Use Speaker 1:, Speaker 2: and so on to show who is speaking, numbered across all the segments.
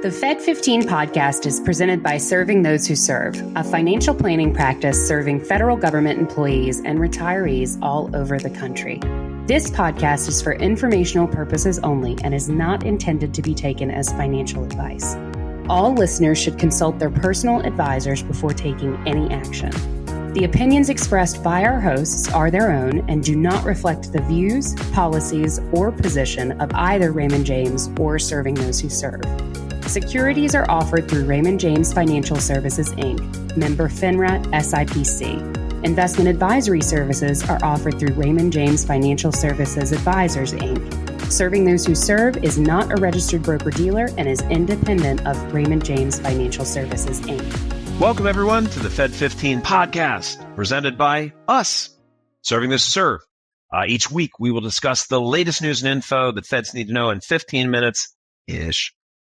Speaker 1: The Fed15 podcast is presented by Serving Those Who Serve, a financial planning practice serving federal government employees and retirees all over the country. This podcast is for informational purposes only and is not intended to be taken as financial advice. All listeners should consult their personal advisors before taking any action. The opinions expressed by our hosts are their own and do not reflect the views, policies, or position of either Raymond James or Serving Those Who Serve. Securities are offered through Raymond James Financial Services, Inc., member FINRA SIPC. Investment advisory services are offered through Raymond James Financial Services Advisors, Inc. Serving Those Who Serve is not a registered broker-dealer and is independent of Raymond James Financial Services, Inc.
Speaker 2: Welcome, everyone, to the Fed15 podcast, presented by us, Serving Those Who Serve. Each week, we will discuss the latest news and info that Feds need to know in 15 minutes-ish.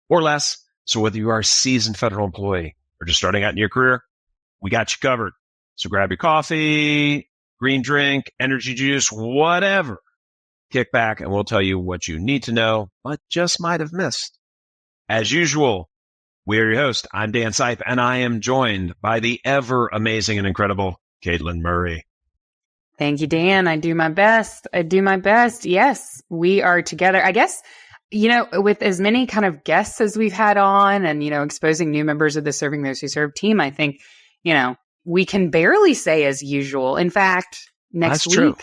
Speaker 2: Or less. So whether you are a seasoned federal employee or just starting out in your career, we got you covered. So grab your coffee, green drink, energy juice, whatever. Kick back and we'll tell you what you need to know, but just might have missed. As usual, we are your host. I'm Dan Sipe, and I am joined by the ever amazing and incredible Katelyn Murray.
Speaker 1: Thank you, Dan. I do my best. Yes, we are together. I guess, with as many kind of guests as we've had on and, exposing new members of the Serving Those Who Serve team, I think, we can barely say as usual. In fact, next week,
Speaker 2: true.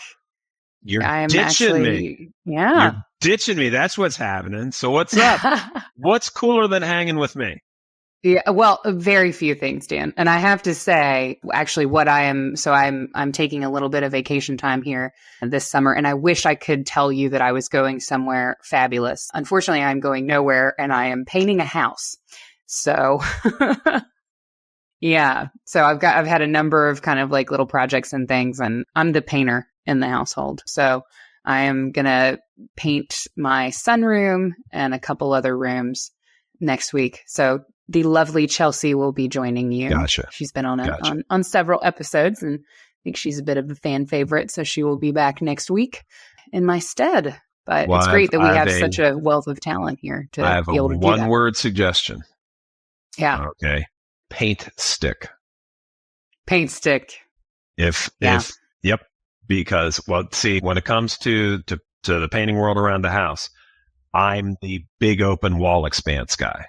Speaker 2: You're ditching me.
Speaker 1: Yeah.
Speaker 2: You're ditching me. That's what's happening. So what's up? What's cooler than hanging with me?
Speaker 1: Yeah, well, very few things, Dan. And I have to say, actually, I'm taking a little bit of vacation time here this summer, and I wish I could tell you that I was going somewhere fabulous. Unfortunately, I'm going nowhere, and I am painting a house. So, yeah. So I've had a number of kind of like little projects and things, and I'm the painter in the household. So I am going to paint my sunroom and a couple other rooms next week. So the lovely Chelsea will be joining you.
Speaker 2: Gotcha.
Speaker 1: She's been on several episodes, and I think she's a bit of a fan favorite, so she will be back next week in my stead. But it's great that we have such a wealth of talent here to be able to do that. I have a
Speaker 2: one-word suggestion.
Speaker 1: Yeah.
Speaker 2: Okay. Paint stick.
Speaker 1: Paint stick.
Speaker 2: Yep. Because, when it comes to the painting world around the house, I'm the big open wall expanse guy.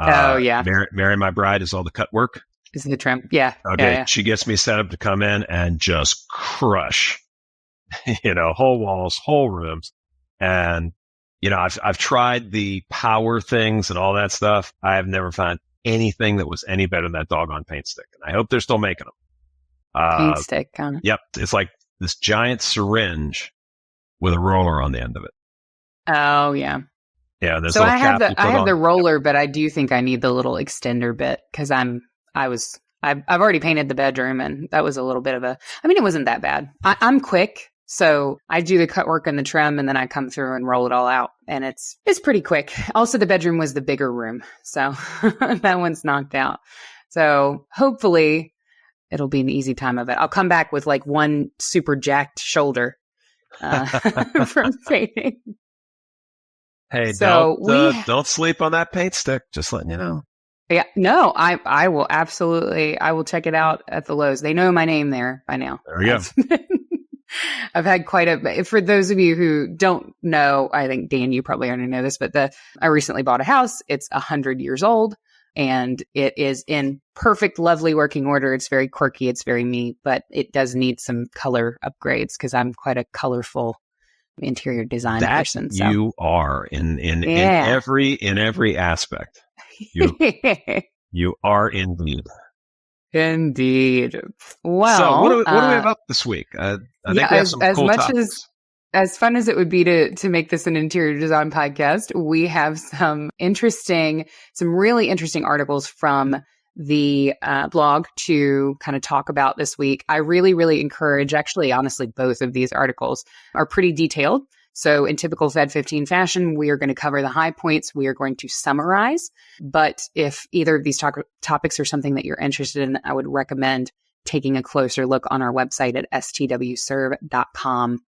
Speaker 1: Yeah.
Speaker 2: Mary, my bride, is all the cut work.
Speaker 1: Is the trim? Yeah.
Speaker 2: Okay.
Speaker 1: Yeah.
Speaker 2: She gets me set up to come in and just crush, whole walls, whole rooms. And, I've tried the power things and all that stuff. I have never found anything that was any better than that doggone paint stick. And I hope they're still making them.
Speaker 1: Paint stick.
Speaker 2: Yep. It's like this giant syringe with a roller on the end of it.
Speaker 1: Oh, yeah.
Speaker 2: Yeah,
Speaker 1: so I have the roller, but I do think I need the little extender bit because I've already painted the bedroom, and that was a little bit of it wasn't that bad. I'm quick, so I do the cut work and the trim, and then I come through and roll it all out, and it's pretty quick. Also, the bedroom was the bigger room, so that one's knocked out. So hopefully it'll be an easy time of it. I'll come back with like one super jacked shoulder from painting.
Speaker 2: Hey,
Speaker 1: so
Speaker 2: don't sleep on that paint stick. Just letting you know.
Speaker 1: Yeah, no, I will absolutely. I will check it out at the Lowe's. They know my name there by now.
Speaker 2: There we go.
Speaker 1: I've had for those of you who don't know, I think, Dan, you probably already know this, but I recently bought a house. It's 100 years old, and it is in perfect, lovely working order. It's very quirky. It's very me, but it does need some color upgrades because I'm quite a colorful interior design person. So.
Speaker 2: You are in every aspect. You are indeed.
Speaker 1: Indeed. Well,
Speaker 2: so what do we have up this week? I think we have some cool topics.
Speaker 1: As fun as it would be to make this an interior design podcast, we have some really interesting articles from the blog to kind of talk about this week. I really, really encourage, actually, honestly, both of these articles are pretty detailed. So in typical Fed15 fashion, we are going to cover the high points. We are going to summarize. But if either of these topics are something that you're interested in, I would recommend taking a closer look on our website at STWServe.com.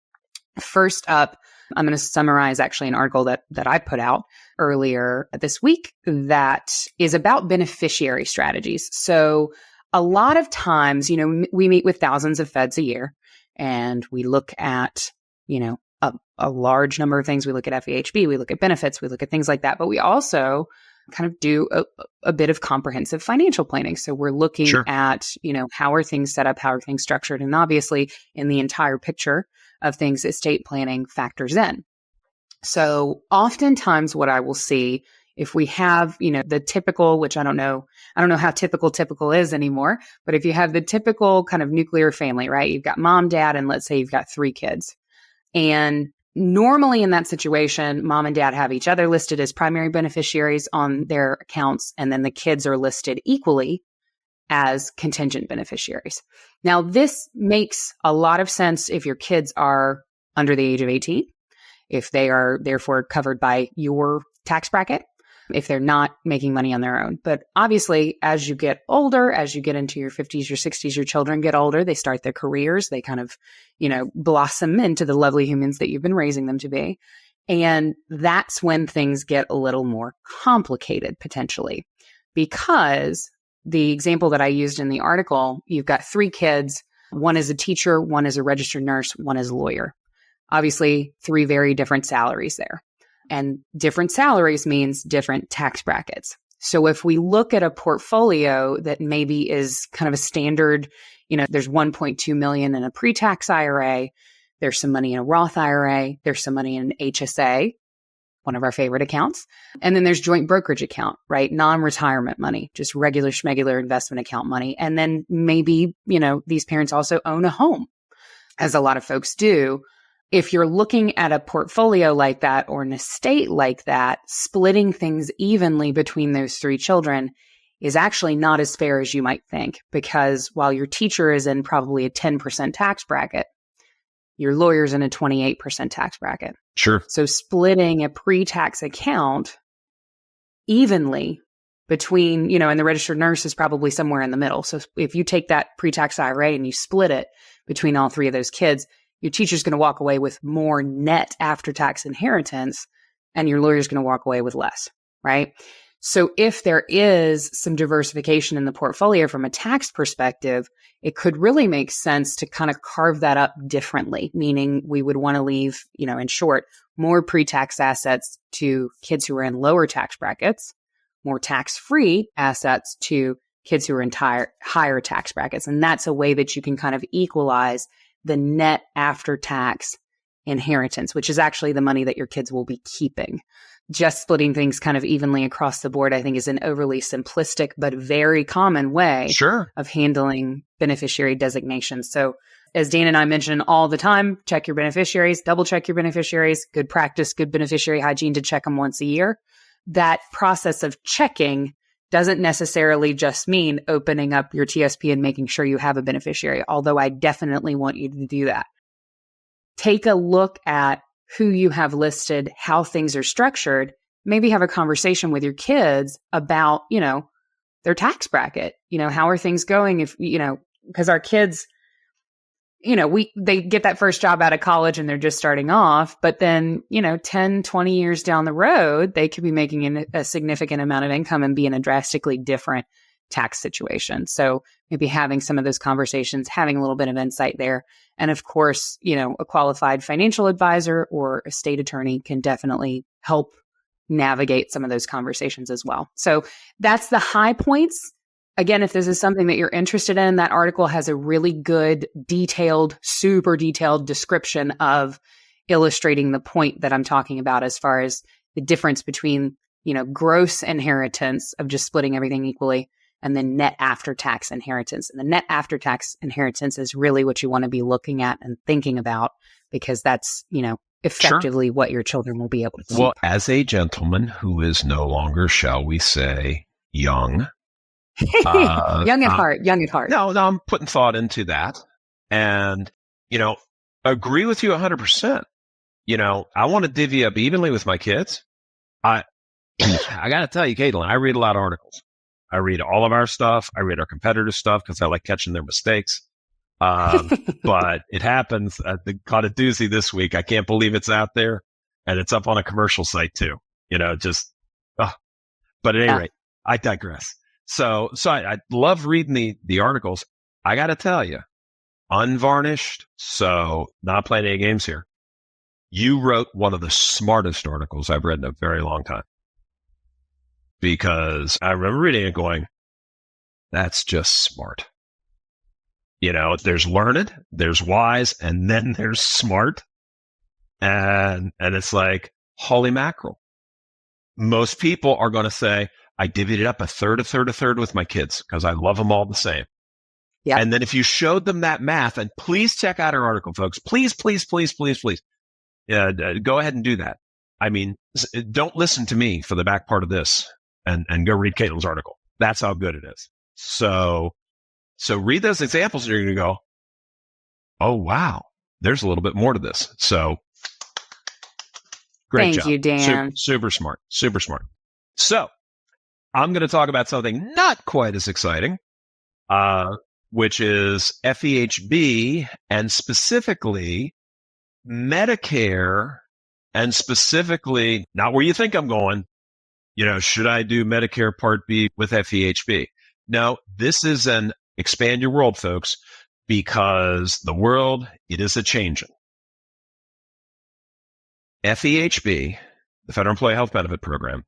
Speaker 1: First up, I'm going to summarize actually an article that I put out earlier this week that is about beneficiary strategies. So a lot of times, we meet with thousands of feds a year and we look at, a large number of things. We look at FEHB, we look at benefits, we look at things like that, but we also kind of do a bit of comprehensive financial planning. So we're looking at, how are things set up? How are things structured? And obviously in the entire picture of things, estate planning factors in. So oftentimes what I will see if we have, the typical, which I don't know how typical is anymore, but if you have the typical kind of nuclear family, right? You've got mom, dad, and let's say you've got 3 kids. And normally in that situation, mom and dad have each other listed as primary beneficiaries on their accounts, and then the kids are listed equally as contingent beneficiaries. Now, this makes a lot of sense if your kids are under the age of 18, if they are therefore covered by your tax bracket, if they're not making money on their own. But obviously, as you get older, as you get into your 50s, your 60s, your children get older, they start their careers, they kind of, blossom into the lovely humans that you've been raising them to be. And that's when things get a little more complicated potentially, because the example that I used in the article, you've got 3 kids, one is a teacher, one is a registered nurse, one is a lawyer. Obviously, 3 very different salaries there. And different salaries means different tax brackets. So if we look at a portfolio that maybe is kind of a standard, there's 1.2 million in a pre-tax IRA, there's some money in a Roth IRA, there's some money in an HSA, one of our favorite accounts. And then there's joint brokerage account, right? Non-retirement money, just regular schmegular investment account money. And then maybe, these parents also own a home, as a lot of folks do. If you're looking at a portfolio like that or an estate like that, splitting things evenly between those 3 children is actually not as fair as you might think, because while your teacher is in probably a 10% tax bracket, your lawyer's in a 28% tax bracket.
Speaker 2: Sure.
Speaker 1: So splitting a pre-tax account evenly between, and the registered nurse is probably somewhere in the middle. So if you take that pre-tax IRA and you split it between all 3 of those kids, your teacher's going to walk away with more net after-tax inheritance, and your lawyer's going to walk away with less, right? So if there is some diversification in the portfolio from a tax perspective, it could really make sense to kind of carve that up differently, meaning we would want to leave, in short, more pre-tax assets to kids who are in lower tax brackets, more tax-free assets to kids who are in higher tax brackets. And that's a way that you can kind of equalize the net after-tax inheritance, which is actually the money that your kids will be keeping. Just splitting things kind of evenly across the board, I think, is an overly simplistic but very common way of handling beneficiary designations. So as Dan and I mention all the time, check your beneficiaries, double check your beneficiaries, good practice, good beneficiary hygiene to check them once a year. That process of checking doesn't necessarily just mean opening up your TSP and making sure you have a beneficiary, although I definitely want you to do that. Take a look at who you have listed, how things are structured, maybe have a conversation with your kids about, their tax bracket. How are things going if, because our kids, they get that first job out of college and they're just starting off, but then, 10, 20 years down the road, they could be making a significant amount of income and be in a drastically different tax situation. So maybe having some of those conversations, having a little bit of insight there. And of course, a qualified financial advisor or estate attorney can definitely help navigate some of those conversations as well. So that's the high points. Again, if this is something that you're interested in, that article has a really good, super detailed description of illustrating the point that I'm talking about as far as the difference between, gross inheritance of just splitting everything equally and then net after-tax inheritance. And the net after-tax inheritance is really what you want to be looking at and thinking about, because that's, effectively what your children will be able to keep.
Speaker 2: Well, as a gentleman who is no longer, shall we say, young,
Speaker 1: young at heart.
Speaker 2: No, I'm putting thought into that. And, agree with you 100%. I want to divvy up evenly with my kids. I got to tell you, Katelyn, I read a lot of articles. I read all of our stuff. I read our competitors' stuff because I like catching their mistakes. But it happens. I caught a doozy this week. I can't believe it's out there. And it's up on a commercial site too. just, but at any rate, I digress. So I love reading the articles. I got to tell you, unvarnished. So not playing any games here. You wrote one of the smartest articles I've read in a very long time, because I remember reading it going, that's just smart. There's learned, there's wise, and then there's smart. And it's like, holy mackerel. Most people are going to say, I divvied it up a third with my kids because I love them all the same. Yeah. And then if you showed them that math, and please check out our article, folks, please. Go ahead and do that. I mean, don't listen to me for the back part of this and go read Katelyn's article. That's how good it is. So read those examples and you're going to go, oh, wow, there's a little bit more to this. So great job.
Speaker 1: Thank you, Dan.
Speaker 2: Super smart. So I'm going to talk about something not quite as exciting, which is FEHB, and specifically Medicare, and specifically not where you think I'm going. Should I do Medicare Part B with FEHB? No, this is an expand your world, folks, because the world, it is a-changing. FEHB, the Federal Employee Health Benefit Program,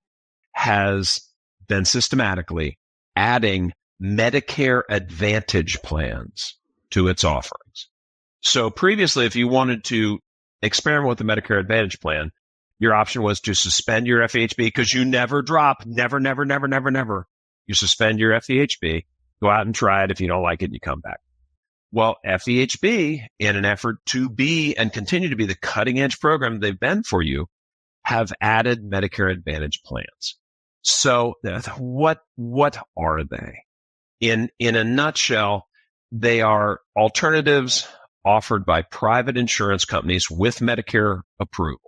Speaker 2: has been systematically adding Medicare Advantage plans to its offerings. So previously, if you wanted to experiment with the Medicare Advantage plan, your option was to suspend your FEHB because you never drop, never. You suspend your FEHB, go out and try it. If you don't like it, you come back. Well, FEHB, in an effort to be and continue to be the cutting edge program they've been for you, have added Medicare Advantage plans. So what are they? In a nutshell, they are alternatives offered by private insurance companies with Medicare approval.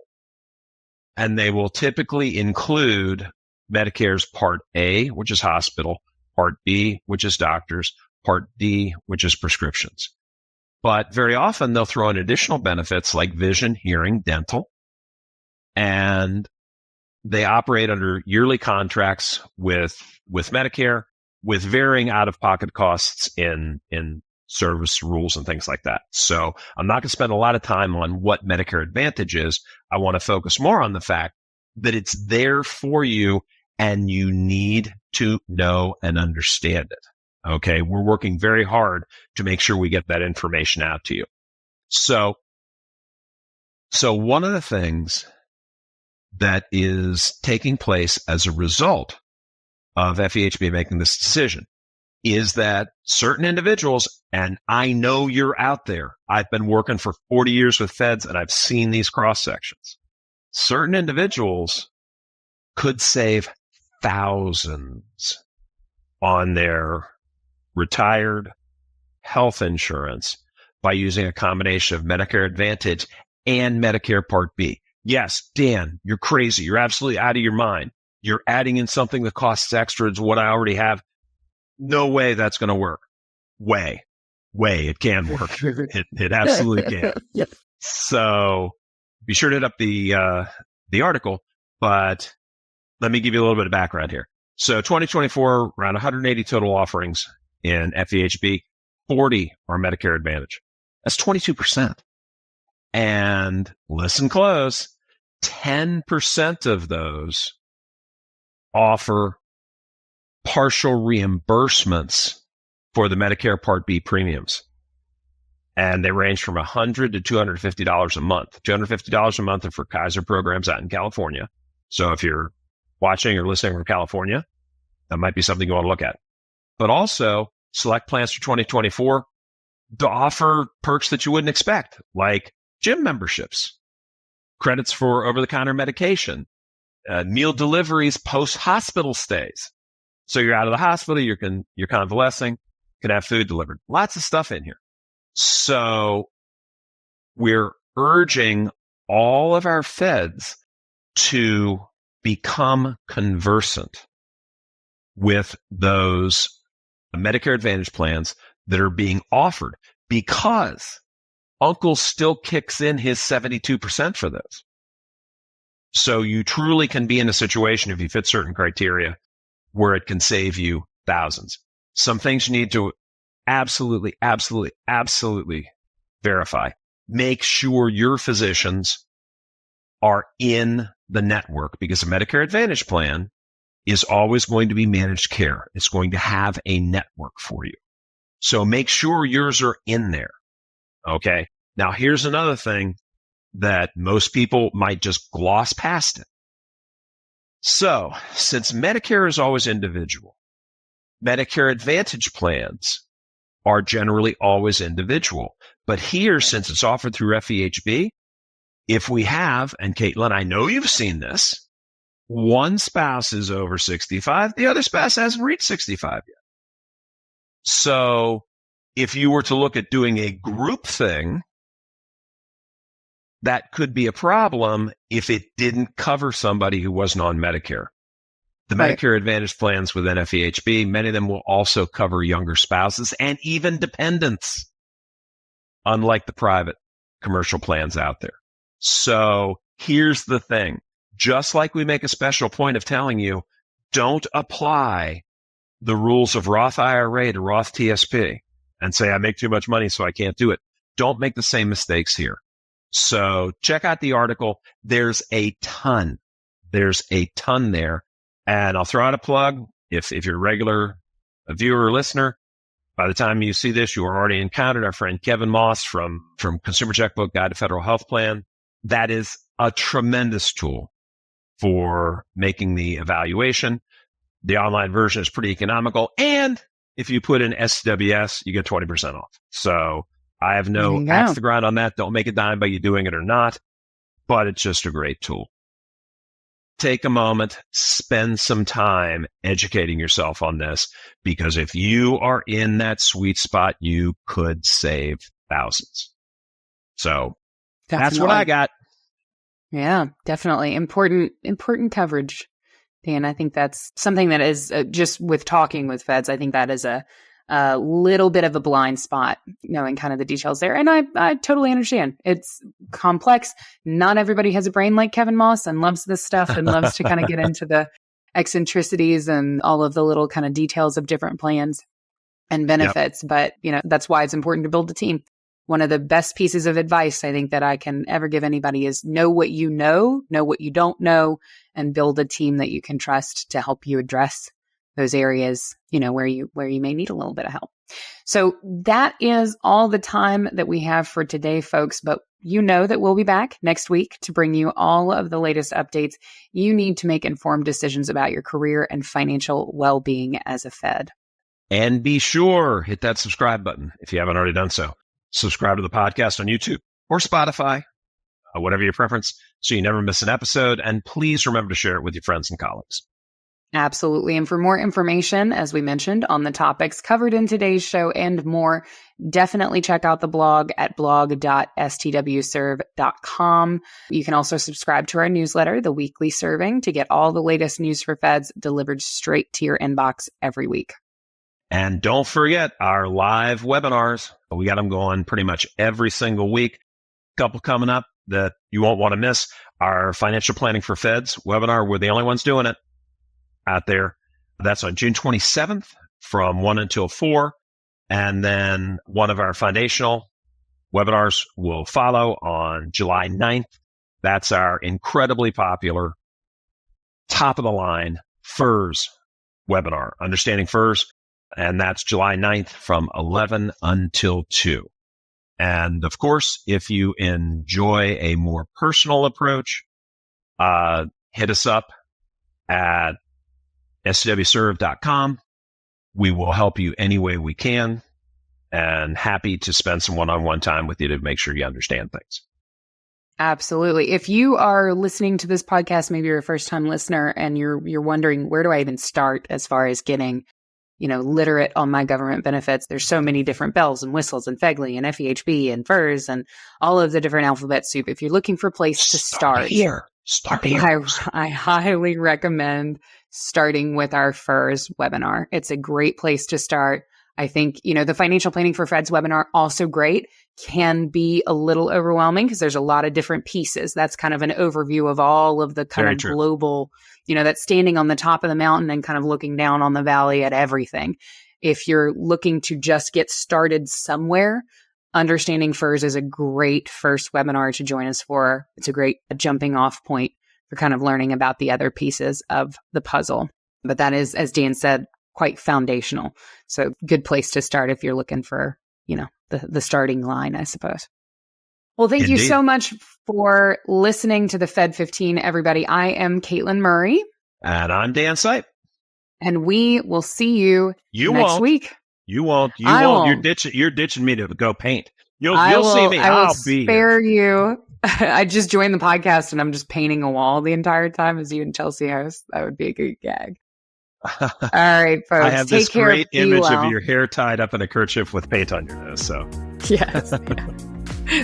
Speaker 2: And they will typically include Medicare's Part A, which is hospital, Part B, which is doctors, Part D, which is prescriptions. But very often they'll throw in additional benefits like vision, hearing, dental, and they operate under yearly contracts with Medicare, with varying out-of-pocket costs in service rules and things like that. So I'm not going to spend a lot of time on what Medicare Advantage is. I want to focus more on the fact that it's there for you and you need to know and understand it. Okay. We're working very hard to make sure we get that information out to you. So one of the things that is taking place as a result of FEHB making this decision is that certain individuals, and I know you're out there, I've been working for 40 years with feds and I've seen these cross sections. Certain individuals could save thousands on their retired health insurance by using a combination of Medicare Advantage and Medicare Part B. Yes, Dan, you're crazy. You're absolutely out of your mind. You're adding in something that costs extra to what I already have. No way that's going to work. Way. It can work. It absolutely can. Yep. So be sure to hit up the article, but let me give you a little bit of background here. So 2024, around 180 total offerings in FEHB, 40 are Medicare Advantage. That's 22%. And listen close, 10% of those offer partial reimbursements for the Medicare Part B premiums. And they range from $100 to $250 a month. $250 a month are for Kaiser programs out in California. So if you're watching or listening from California, that might be something you want to look at. But also select plans for 2024 to offer perks that you wouldn't expect, like gym memberships, credits for over-the-counter medication, meal deliveries post-hospital stays. So you're out of the hospital, you're convalescing, can have food delivered. Lots of stuff in here. So we're urging all of our feds to become conversant with those Medicare Advantage plans that are being offered, because Uncle still kicks in his 72% for those. So you truly can be in a situation, if you fit certain criteria, where it can save you thousands. Some things you need to absolutely verify. Make sure your physicians are in the network, because a Medicare Advantage plan is always going to be managed care. It's going to have a network for you. So make sure yours are in there. Okay. Now here's another thing that most people might just gloss past it. So since Medicare is always individual, Medicare Advantage plans are generally always individual. But here, since it's offered through FEHB, if we have, and Katelyn, I know you've seen this, one spouse is over 65, the other spouse hasn't reached 65 yet. So if you were to look at doing a group thing, that could be a problem if it didn't cover somebody who wasn't on Medicare. The right. Medicare Advantage plans within FEHB, many of them will also cover younger spouses and even dependents, unlike the private commercial plans out there. So here's the thing. Just like we make a special point of telling you, don't apply the rules of Roth IRA to Roth TSP and say, I make too much money, so I can't do it. Don't make the same mistakes here. So check out the article. There's a ton there. And I'll throw out a plug. If you're a regular viewer or listener, by the time you see this, you already encountered our friend Kevin Moss from Consumer Checkbook Guide to Federal Health Plan. That is a tremendous tool for making the evaluation. The online version is pretty economical. And if you put in STWS, you get 20% off. So I have no axe to grind on that. Don't make a dime by you doing it or not, but it's just a great tool. Take a moment, spend some time educating yourself on this, because if you are in that sweet spot, you could save thousands. So That's what I got.
Speaker 1: Yeah, definitely. Important coverage, Dan. I think that's something that is just with talking with feds. I think that is a little bit of a blind spot, knowing kind of the details there. And I totally understand. It's complex. Not everybody has a brain like Kevin Moss and loves this stuff and loves to kind of get into the eccentricities and all of the little kind of details of different plans and benefits. Yep. But, that's why it's important to build a team. One of the best pieces of advice I think that I can ever give anybody is know what you know what you don't know, and build a team that you can trust to help you address those areas, where you may need a little bit of help. So that is all the time that we have for today, folks. But that we'll be back next week to bring you all of the latest updates you need to make informed decisions about your career and financial well-being as a Fed.
Speaker 2: And be sure, hit that subscribe button if you haven't already done so. Subscribe to the podcast on YouTube or Spotify, whatever your preference, so you never miss an episode. And please remember to share it with your friends and colleagues.
Speaker 1: Absolutely. And for more information, as we mentioned, on the topics covered in today's show and more, definitely check out the blog at blog.stwserve.com. You can also subscribe to our newsletter, The Weekly Serving, to get all the latest news for feds delivered straight to your inbox every week.
Speaker 2: And don't forget our live webinars. We got them going pretty much every single week. A couple coming up that you won't want to miss. Our Financial Planning for Feds webinar. We're the only ones doing it out there. That's on June 27th from 1 until 4. And then one of our foundational webinars will follow on July 9th. That's our incredibly popular, top of the line FERS webinar, Understanding FERS. And that's July 9th from 11 until 2. And of course, if you enjoy a more personal approach, hit us up at STWserve.com. We will help you any way we can, and happy to spend some one-on-one time with you to make sure you understand things.
Speaker 1: Absolutely. If you are listening to this podcast, maybe you're a first-time listener and you're wondering, where do I even start as far as getting literate on my government benefits? There's so many different bells and whistles and FEGLI and FEHB and FERS and all of the different alphabet soup. If you're looking for a place to start
Speaker 2: here.
Speaker 1: I highly recommend starting with our FERS webinar. It's a great place to start. I think, the Financial Planning for Feds webinar, also great can be a little overwhelming because there's a lot of different pieces. That's kind of an overview of all of the kind of global, that's standing on the top of the mountain and kind of looking down on the valley at everything. If you're looking to just get started somewhere, Understanding FERS is a great first webinar to join us for. It's a great jumping off point for kind of learning about the other pieces of the puzzle. But that is, as Dan said, quite foundational. So good place to start if you're looking for, the starting line, I suppose. Well, thank you so much for listening to the Fed15, everybody. I am Katelyn Murray.
Speaker 2: And I'm Dan Sipe.
Speaker 1: And we will see you next week.
Speaker 2: You won't. You're ditching me to go paint. You'll see me.
Speaker 1: I'll spare you. I just joined the podcast and I'm just painting a wall the entire time as you and Chelsea host. That would be a good gag. All right, folks.
Speaker 2: I have this great image of your hair tied up in a kerchief with paint on your nose. So
Speaker 1: yes,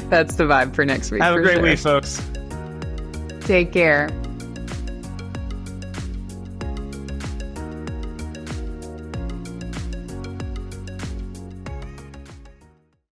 Speaker 1: that's the vibe for next week.
Speaker 2: Have a great week, folks.
Speaker 1: Take care.